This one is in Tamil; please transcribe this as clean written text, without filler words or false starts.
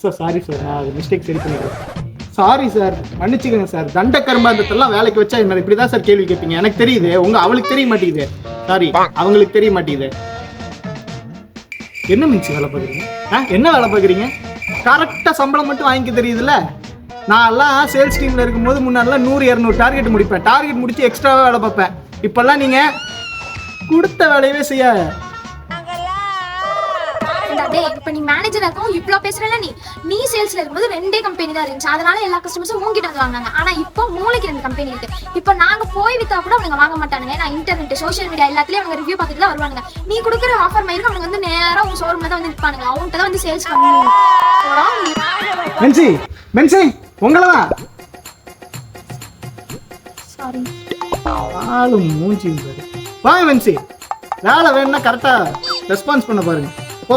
சார் சாரி சார், நான் அது மிஸ்டேக் சரி பண்ணிக்கிறேன். சாரி சார், மன்னிச்சுக்கோங்க சார். தண்ட கர்மாந்தத்தெல்லாம் வேலைக்கு வச்சா என்ன இப்படிதான் சார் கேள்வி கேட்பீங்க. எனக்கு தெரியுது, அவளுக்கு தெரிய மாட்டேங்குது. சாரி, அவங்களுக்கு தெரிய மாட்டேங்குது. என்ன மின்சி வேலை பார்க்குறீங்க? என்ன வேலை பார்க்குறீங்க? கரெக்டாக சம்பளம் மட்டும் வாங்கிக்க தெரியுதுல்ல. நான் எல்லாம் சேல்ஸ் டீமில் இருக்கும்போது முன்னாடிலாம் 100-200 டார்கெட் முடிப்பேன். டார்கெட் முடிச்சு எக்ஸ்ட்ராவாக வேலை பார்ப்பேன். இப்போல்லாம் நீங்கள் கொடுத்த வேலையவே செய்ய. இப்ப நீ மேனேஜரா இருக்கும் இவ்ளோ பேசுறல, நீ சேல்ஸ்ல இருக்கும்போது 2 கம்பெனி தான் இருந்துச்சு. அதனால எல்லா கஸ்டமர்ஸும் உங்ககிட்ட வந்து வாங்குனாங்க. ஆனா இப்போ மூளைக்கு 2 கம்பெனி இருக்கு. இப்போ நாங்க போய் வித்தா கூட அவங்க வாங்க மாட்டானுங்க. நான் இன்டர்நெட், சோஷியல் மீடியா எல்லாத்துலயும் அவங்க ரிவ்யூ பார்த்துட்டு தான் வருவாங்க. நீ கொடுக்குற ஆஃபர் மயிருக்கு அவங்க வந்து நேரா உங்க ஷோரூம்ல தான் வந்து நிற்பானுங்க. அவங்ககிட்ட தான் வந்து சேல்ஸ் பண்ணுவாங்க. மென்சி உங்களதான். சாரி. ஆளும் மூஞ்சி வாங்க மென்சி. வேலை வேணும்னா கரெக்டா ரெஸ்பான்ஸ் பண்ண பாருங்க. ஓ